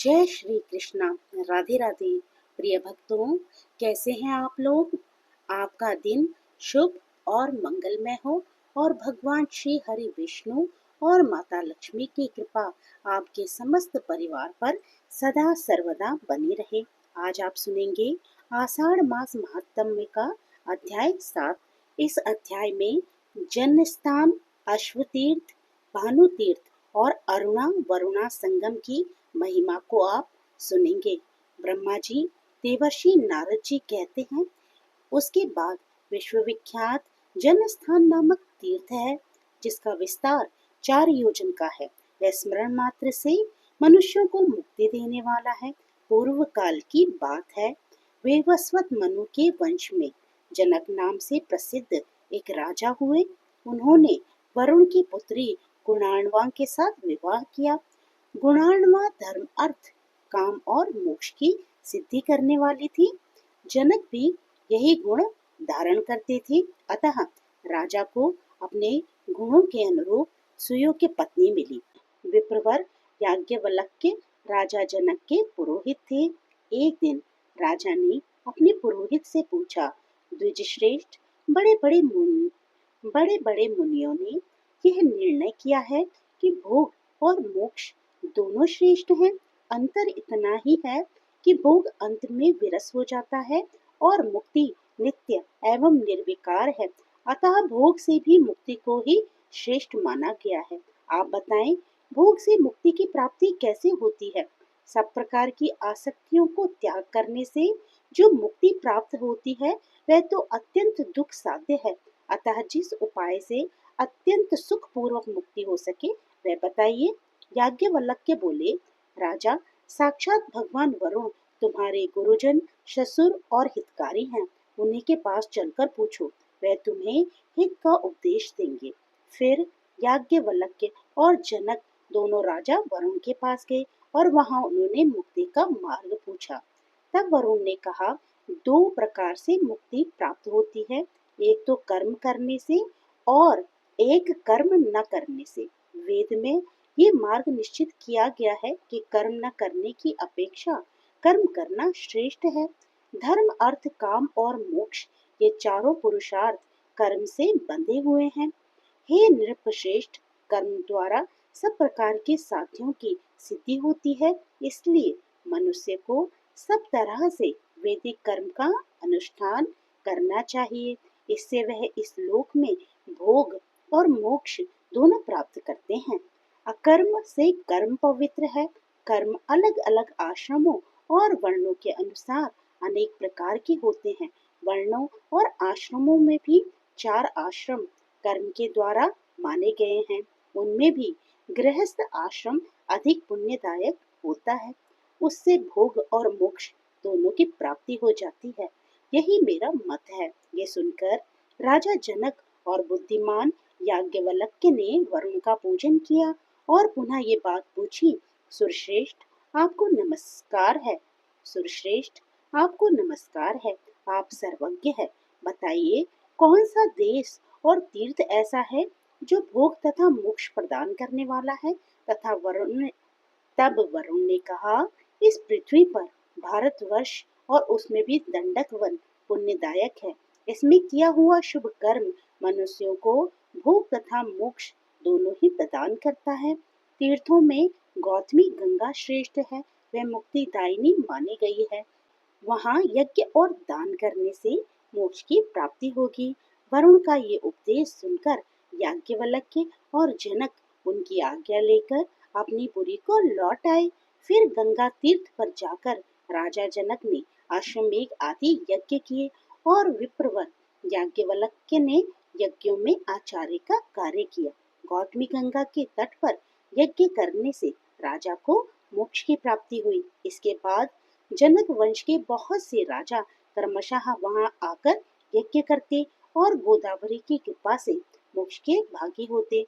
जय श्री कृष्णा। राधे राधे। प्रिय भक्तों, कैसे हैं आप लोग? आपका दिन शुभ और मंगलमय हो और भगवान श्री हरि विष्णु और माता लक्ष्मी की कृपा आपके समस्त परिवार पर सदा सर्वदा बनी रहे। आज आप सुनेंगे आषाढ़ मास महात्म्य का अध्याय 7। इस अध्याय में जन्म स्थान, अश्वतीर्थ, भानुतीर्थ और अरुणा वरुणा संगम की महिमा को आप सुनेंगे। ब्रह्मा जी देवर्षि नारद जी कहते हैं, उसके बाद विश्वविख्यात जनस्थान नामक तीर्थ है, जिसका विस्तार 4 योजन का है। वह स्मरण मात्र से मनुष्यों को मुक्ति देने वाला है। पूर्व काल की बात है। वैवस्वत मनु के वंश में जनक नाम से प्रसिद्ध एक राजा हुए। उन्होंने वरुण की पुत्री गुणाणवा के साथ विवाह किया। गुणाणवा धर्म, अर्थ, काम और मोक्ष की सिद्धि करने वाली थी। जनक भी यही गुण धारण करते थे। अतः राजा को अपने गुणों के अनुरूप सुयोग्य पत्नी मिली। विप्रवर याज्ञवल्क्य राजा जनक के पुरोहित थे। एक दिन राजा ने अपने पुरोहित से पूछा, द्विजश्रेष्ठ, बड़े बड़े मुनियों ने यह निर्णय किया है कि भोग और मोक्ष दोनों श्रेष्ठ हैं। अंतर इतना ही है कि भोग अंत में विरस हो जाता है और मुक्ति नित्य एवं निर्विकार है। अतः भोग से भी मुक्ति को ही श्रेष्ठ माना गया है। आप बताएं, भोग से मुक्ति की प्राप्ति कैसे होती है? सब प्रकार की आसक्तियों को त्याग करने से जो मुक्ति प्राप्त होती है, वह तो अत्यंत दुख साध्य है। अतः जिस उपाय से अत्यंत सुख पूर्वक मुक्ति हो सके, वह बताइए। याज्ञवल्क्य बोले, राजा, साक्षात भगवान वरुण तुम्हारे गुरुजन, ससुर और हितकारी हैं। उन्हीं के पास चलकर पूछो, वह तुम्हें हित का उपदेश देंगे। फिर याज्ञवल्क्य और जनक दोनों राजा वरुण के पास गए और वहां उन्होंने मुक्ति का मार्ग पूछा। तब वरुण ने कहा, 2 प्रकार से मुक्ति प्राप्त होती है, एक तो कर्म करने से और एक कर्म न करने से। वेद में ये मार्ग निश्चित किया गया है कि कर्म न करने की अपेक्षा कर्म करना श्रेष्ठ है। धर्म, अर्थ, काम और मोक्ष, ये चारों पुरुषार्थ कर्म से बंधे हुए हैं। हे नृपश्रेष्ठ, कर्म द्वारा सब प्रकार के साध्यों की सिद्धि होती है। इसलिए मनुष्य को सब तरह से वैदिक कर्म का अनुष्ठान करना चाहिए। इससे वह इस लोक में भोग और मोक्ष दोनों प्राप्त करते हैं। अकर्म से कर्म पवित्र है। कर्म अलग अलग आश्रमों और वर्णों के अनुसार अनेक प्रकार के होते हैं। वर्णों और आश्रमों में भी 4 आश्रम कर्म के द्वारा माने गए हैं। उनमें भी गृहस्थ आश्रम अधिक पुण्यदायक होता है। उससे भोग और मोक्ष दोनों की प्राप्ति हो जाती है। यही मेरा मत है। ये सुनकर राजा जनक और बुद्धिमान याज्ञवल्क्य ने वरुण का पूजन किया और पुनः ये बात पूछी, सुरश्रेष्ठ, आपको नमस्कार है। सुरश्रेष्ठ, आपको नमस्कार है। आप सर्वज्ञ है। बताइए, कौन सा देश और तीर्थ ऐसा है जो भोग तथा मोक्ष प्रदान करने वाला है? तब वरुण ने कहा, इस पृथ्वी पर भारतवर्ष और उसमें भी दंडक वन पुण्यदायक है। इसमें किया हुआ शुभ कर्म मनुष्यों को भोग तथा मोक्ष दोनों ही प्रदान करता है। तीर्थों में गौतमी गंगा श्रेष्ठ है। वह मुक्तिदायिनी मानी गई है। वहाँ यज्ञ और दान करने से मोक्ष की प्राप्ति होगी। वरुण का ये उपदेश सुनकर याज्ञवल्क्य और जनक उनकी आज्ञा लेकर अपनी पुरी को लौट आए। फिर गंगा तीर्थ पर जाकर राजा जनक ने अश्वमेघ आदि यज्ञ किए और विप्रवर याज्ञवल्क्य ने यज्ञों में आचार्य का कार्य किया। गौतमी गंगा के तट पर यज्ञ करने से राजा को मोक्ष की प्राप्ति हुई। इसके बाद जनक वंश के बहुत से राजा क्रमशः वहां आकर यज्ञ करते और गोदावरी की कृपा से मोक्ष के भागी होते।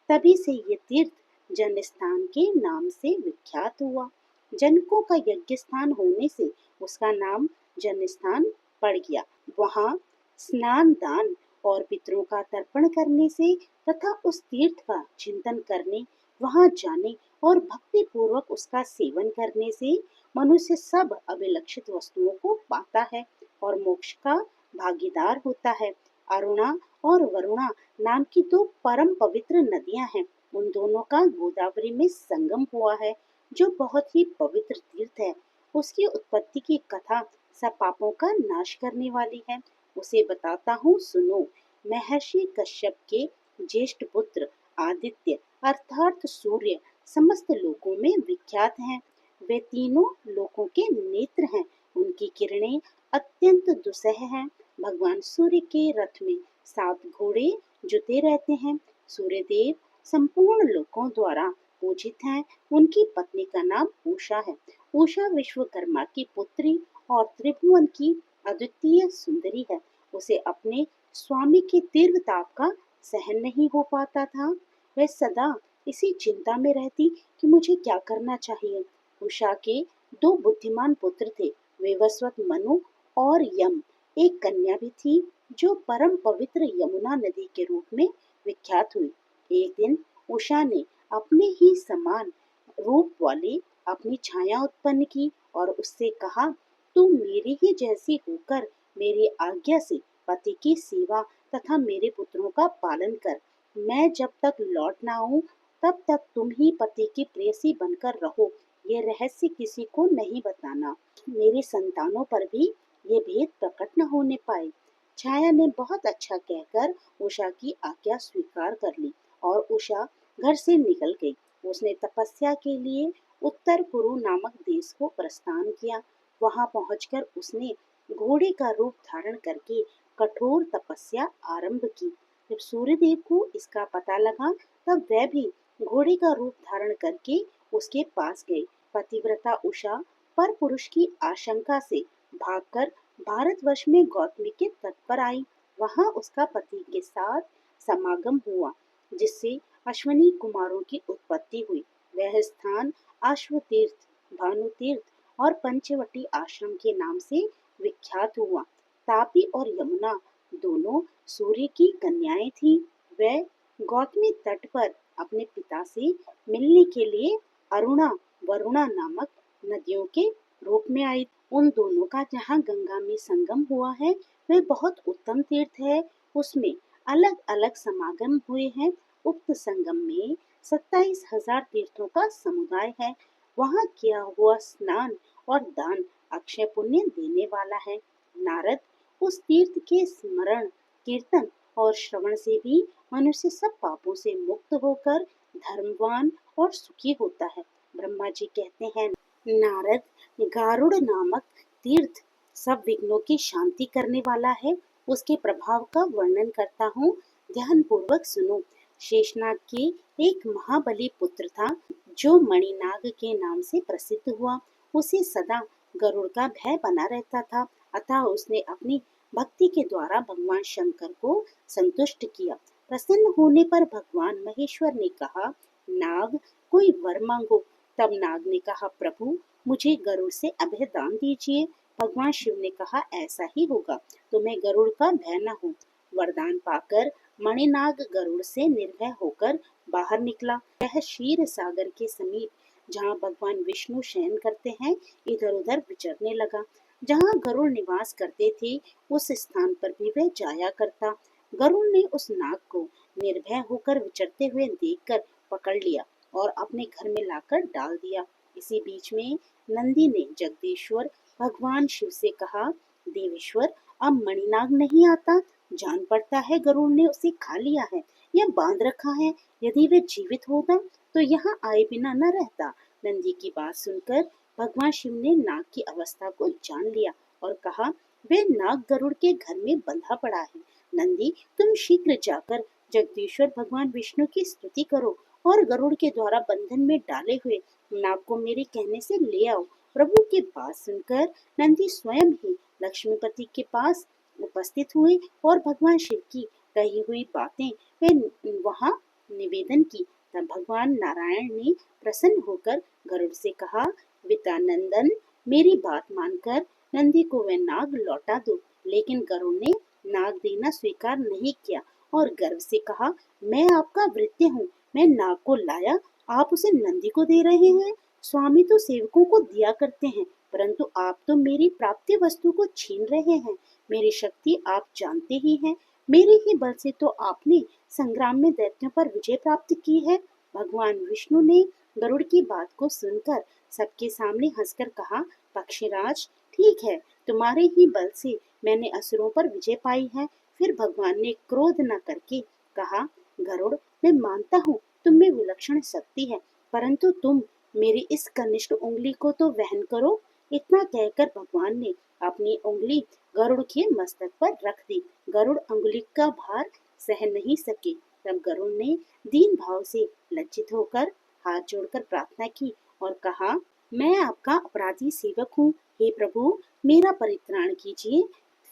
तभी से ये तीर्थ जनस्थान के नाम से विख्यात हुआ। जनकों का यज्ञ स्थान होने से उसका नाम जनस्थान पड़ गया। वहाँ स्नान, दान और पितरों का तर्पण करने से तथा उस तीर्थ का चिंतन करने, वहां जाने और भक्ति पूर्वक उसका सेवन करने से मनुष्य सब अभिलक्षित वस्तुओं को पाता है और मोक्ष का भागीदार होता है। अरुणा और वरुणा नाम की दो परम पवित्र नदियां हैं। उन दोनों का गोदावरी में संगम हुआ है, जो बहुत ही पवित्र तीर्थ है। उसकी उत्पत्ति की कथा सब पापों का नाश करने वाली है। उसे बताता हूँ, सुनो। महर्षि कश्यप के ज्येष्ठ पुत्र आदित्य अर्थात सूर्य समस्त लोकों में विख्यात हैं। वे तीनों लोकों के नेत्र हैं। उनकी किरणें अत्यंत दुस्सह हैं। भगवान सूर्य के रथ में 7 घोड़े जुते रहते हैं। सूर्य देव संपूर्ण लोकों द्वारा पूजित हैं। उनकी पत्नी का नाम उषा है। उषा विश्वकर्मा की पुत्री और त्रिभुवन की अद्वितीय सुंदरी है। उसे अपने स्वामी के दीर्घ ताप का सहन नहीं हो पाता था। वह सदा इसी चिंता में रहती कि मुझे क्या करना चाहिए। उषा के 2 बुद्धिमान पुत्र थे, विवस्वत मनु और यम। एक कन्या भी थी जो परम पवित्र यमुना नदी के रूप में विख्यात हुई। एक दिन उषा ने अपने ही समान रूप वाली अपनी छाया उत्पन्न की और उससे कहा, तू मेरी ही जैसी होकर मेरी आज्ञा से पति की सेवा तथा मेरे पुत्रों का पालन कर। मैं जब तक लौट न आऊं तब तक तुम ही पति की प्रेयसी बनकर रहो। ये रहस्य किसी को नहीं बताना। मेरी संतानों पर भी ये भेद प्रकट न होने पाए। छाया ने बहुत अच्छा कहकर उषा की आज्ञा स्वीकार कर ली और उषा घर से निकल गई। उसने तपस्या के लिए उत्तर कुरु नामक देश को प्रस्थान किया। वहां पहुंचकर उसने घोड़े का रूप धारण करके कठोर तपस्या आरंभ की। जब सूर्यदेव को इसका पता लगा तब वह भी घोड़े का रूप धारण करके उसके पास गए। पतिव्रता उषा पर पुरुष की आशंका से भागकर भारतवर्ष में गौतमी के तट पर आई। वहां उसका पति के साथ समागम हुआ, जिससे अश्विनी कुमारों की उत्पत्ति हुई। वह स्थान अश्वतीर्थ, भानुतीर्थ और पंचवटी आश्रम के नाम से विख्यात हुआ। तापी और यमुना दोनों सूर्य की कन्याएं थीं। वह गौतमी तट पर अपने पिता से मिलने के लिए अरुणा वरुणा नामक नदियों के रूप में आई। उन दोनों का जहाँ गंगा में संगम हुआ है, वह बहुत उत्तम तीर्थ है। उसमें अलग अलग समागम हुए हैं। उक्त संगम में 27,000 तीर्थों का समुदाय है। वहाँ किया हुआ स्नान और दान अक्षय पुण्य देने वाला है। नारद उस तीर्थ के स्मरण, कीर्तन और श्रवण से भी मनुष्य सब पापों से मुक्त होकर धर्मवान और सुखी होता है। ब्रह्मा जी कहते हैं, नारद, गारुड़ नामक तीर्थ सब विघ्नों की शांति करने वाला है। उसके प्रभाव का वर्णन करता हूँ, ध्यान पूर्वक सुनो। शेषनाग के एक महाबली पुत्र था, जो मणिनाग के नाम से प्रसिद्ध हुआ। उसे सदा गरुड़ का भय बना रहता था। अतः उसने अपनी भक्ति के द्वारा भगवान शंकर को संतुष्ट किया। प्रसन्न होने पर भगवान महेश्वर ने कहा, नाग, कोई वर मांगो। तब नाग ने कहा, प्रभु, मुझे गरुड़ से अभय दान दीजिए। भगवान शिव ने कहा, ऐसा ही होगा, तुम्हें गरुड़ का भय न हो। वरदान पाकर मणिनाग गरुड़ से निर्भय होकर बाहर निकला। वह क्षीर सागर के समीप, जहाँ भगवान विष्णु शयन करते हैं, इधर उधर विचरने लगा। जहाँ गरुड़ निवास करते थे, उस स्थान पर भी वह जाया करता। गरुड़ ने उस नाग को निर्भय होकर विचरते हुए देखकर पकड़ लिया और अपने घर में लाकर डाल दिया। इसी बीच में नंदी ने जगदीश्वर भगवान शिव से कहा, देवेश्वर, अब मणिनाग नहीं आता। जान पड़ता है गरुड़ ने उसे खा लिया है या बांध रखा है। यदि वह जीवित होता तो यहाँ आए बिना न रहता। नंदी की बात सुनकर भगवान शिव ने नाग की अवस्था को जान लिया और कहा, वे नाग गरुड़ के घर में बंधा पड़ा है। नंदी, तुम शीघ्र जाकर जगदीश्वर भगवान विष्णु की स्तुति करो और गरुड़ के द्वारा बंधन में डाले हुए नाग को मेरे कहने से ले आओ। प्रभु की बात सुनकर नंदी स्वयं ही लक्ष्मीपति के पास उपस्थित हुए और भगवान शिव की कही हुई बातें वे वहां निवेदन की। तब भगवान नारायण ने प्रसन्न होकर गरुड़ से कहा, वितानंदन, मेरी बात मानकर नंदी को वह नाग लौटा दो। लेकिन गरुड़ ने नाग देना स्वीकार नहीं किया और गर्व से कहा, मैं आपका भृत्य हूँ। मैं नाग को लाया आप उसे नंदी को दे रहे हैं। स्वामी तो सेवकों को दिया करते हैं, परंतु आप तो मेरी प्राप्ति वस्तु को छीन रहे हैं। मेरी शक्ति आप जानते ही हैं। मेरे ही बल से तो आपने संग्राम में दैत्यों पर विजय प्राप्त की है। भगवान विष्णु ने गरुड़ की बात को सुनकर सबके सामने हंसकर कहा, पक्षीराज, ठीक है, तुम्हारे ही बल से मैंने असुरों पर विजय पाई है। फिर भगवान ने क्रोध न करके कहा, गरुड़, मैं मानता हूँ तुम में विलक्षण शक्ति है, परंतु तुम मेरी इस कनिष्ठ उंगली को तो वहन करो। इतना कहकर भगवान ने अपनी उंगली गरुड़ के मस्तक पर रख दी। गरुड़ उंगली का भार सह नहीं सके। तब गरुड़ ने दीन भाव से लज्जित होकर हाथ जोड़कर प्रार्थना की और कहा, मैं आपका अपराधी सेवक हूँ, हे प्रभु, मेरा परित्राण कीजिए।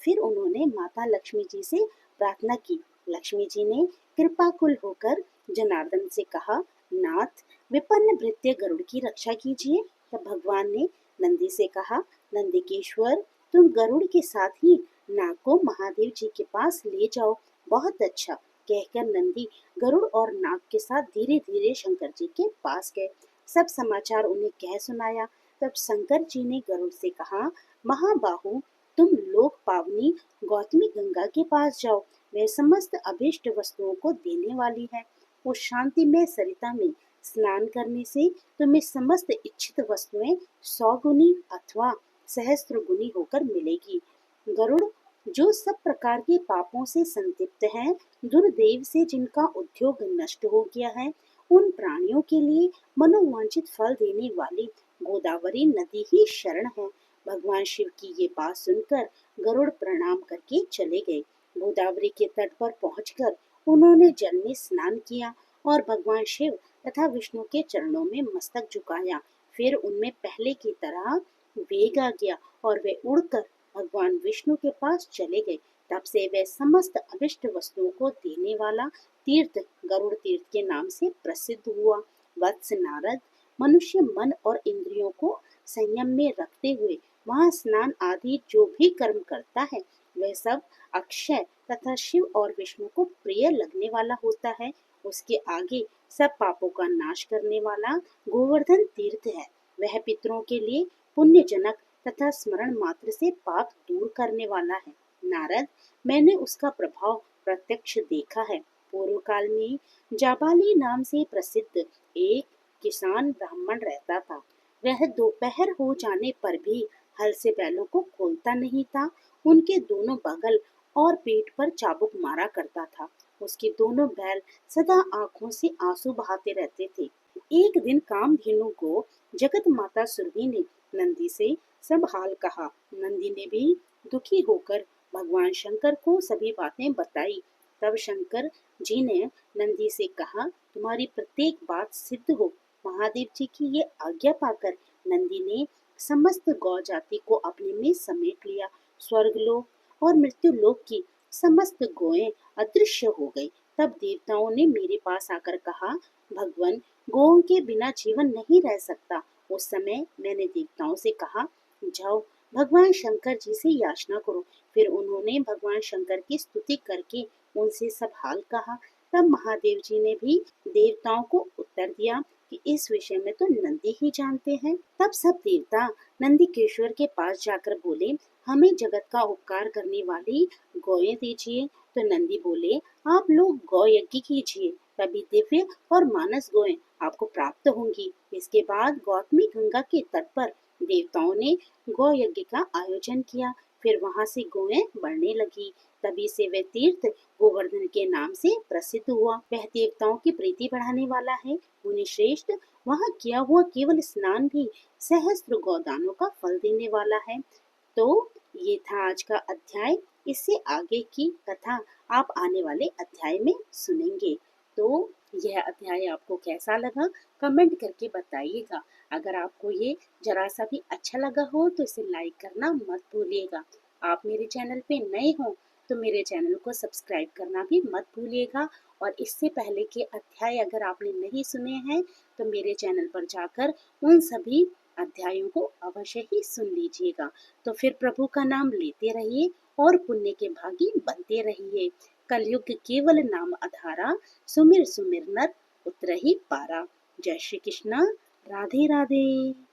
फिर उन्होंने माता लक्ष्मी जी से प्रार्थना की। लक्ष्मी जी ने कृपाकुल होकर जनार्दन से कहा, नाथ, विपन्न भृत्य गरुड़ की रक्षा कीजिए। तब भगवान ने नंदी से कहा, नंदिकेश्वर, तुम गरुड़ के साथ ही नाग को महादेव जी के पास ले जाओ। बहुत अच्छा, कहकर नंदी गरुड़ और नाग के साथ धीरे धीरे शंकर जी के पास गए। सब समाचार उन्हें कह सुनाया। तब शंकर जी ने गरुड़ से कहा, महाबाहु, तुम लोक पावनी गौतमी गंगा के पास जाओ। वह समस्त अभीष्ट वस्तुओं को देने वाली है। उस शांति में सरिता में स्नान करने से तुम्हें समस्त इच्छित वस्तुएं 100 गुनी अथवा सहस्त्र गुनी होकर मिलेगी। गरुड़, जो सब प्रकार के पापों से संतप्त है, दुर्दैव से जिनका उद्योग नष्ट हो गया है, उन प्राणियों के लिए मनोवांछित फल देने वाली गोदावरी नदी ही शरण है। भगवान शिव की ये बात सुनकर गरुड़ प्रणाम करके चले गए। गोदावरी के तट पर पहुंचकर उन्होंने जल में स्नान किया और भगवान शिव तथा विष्णु के चरणों में मस्तक झुकाया। फिर उनमें पहले की तरह वेग आ गया और वे उड़कर भगवान विष्णु के पास चले गए। तब से वे समस्त अभिष्ट वस्तुओं को देने वाला तीर्थ गरुड़ तीर्थ के नाम से प्रसिद्ध हुआ। वत्स नारद, मनुष्य मन और इंद्रियों को संयम में रखते हुए वहाँ स्नान आदि जो भी कर्म करता है, वह सब अक्षय तथा शिव और विष्णु को प्रिय लगने वाला होता है। उसके आगे सब पापों का नाश करने वाला गोवर्धन तीर्थ है। वह पितरों के लिए पुण्यजनक तथा स्मरण मात्र से पाप दूर करने वाला है। नारद, मैंने उसका प्रभाव प्रत्यक्ष देखा है। पूर्व काल में जाबाली नाम से प्रसिद्ध एक किसान ब्राह्मण रहता था। वह दोपहर हो जाने पर भी हल से बैलों को खोलता नहीं था। उनके दोनों बगल और पेट पर चाबुक मारा करता था। उसके दोनों बैल सदा आंखों से आंसू बहाते रहते थे। एक दिन कामधेनु को जगत माता सुरभि ने नंदी से सब हाल कहा। नंदी ने भी दुखी होकर भगवान शंकर को सभी बातें बताई। तब शंकर जी ने नंदी से कहा, तुम्हारी प्रत्येक बात सिद्ध हो। महादेव जी की ये आज्ञा पाकर नंदी ने समस्त गौ जाति को अपने में समेट लिया। स्वर्गलोक और मृत्यु लोक की समस्त गौएं अदृश्य हो गई। तब देवताओं ने मेरे पास आकर कहा, भगवान, गौओं के बिना जीवन नहीं रह सकता। उस समय मैंने देवताओं से कहा, जाओ भगवान शंकर जी से याचना करो। फिर उन्होंने भगवान शंकर की स्तुति करके उनसे सब हाल कहा। तब महादेव जी ने भी देवताओं को उत्तर दिया कि इस विषय में तो नंदी ही जानते हैं। तब सब देवता नंदीकेश्वर के पास जाकर बोले, हमें जगत का उपकार करने वाली गौएं दीजिए। तो नंदी बोले, आप लोग गौ यज्ञ कीजिए, तभी दिव्य और मानस गौएं आपको प्राप्त होंगी। इसके बाद गौतमी गंगा के तट पर देवताओं ने गौ यज्ञ का आयोजन किया। फिर वहां से गौएं बढ़ने लगी। तभी से वह तीर्थ गोवर्धन के नाम से प्रसिद्ध हुआ। वह देवताओं की प्रीति बढ़ाने वाला है। मुनि श्रेष्ठ, वहाँ किया हुआ केवल स्नान भी सहस्त्र गौदानों का फल देने वाला है। तो ये था आज का अध्याय। इससे आगे की कथा आप आने वाले अध्याय में सुनेंगे। तो यह अध्याय आपको कैसा लगा, कमेंट करके बताइएगा। अगर आपको ये जरा सा भी अच्छा लगा हो तो इसे लाइक करना मत भूलिएगा। आप मेरे चैनल पे नए हो तो मेरे चैनल को सब्सक्राइब करना भी मत भूलिएगा। और इससे पहले के अध्याय अगर आपने नहीं सुने हैं तो मेरे चैनल पर जाकर उन सभी अध्यायों को अवश्य ही सुन लीजिएगा। तो फिर प्रभु का नाम लेते रहिए और पुण्य के भागी बनते रहिए। कलयुग केवल नाम आधारा, सुमिर सुमिर नर उतरहि पारा। जय श्री कृष्ण। राधे राधे।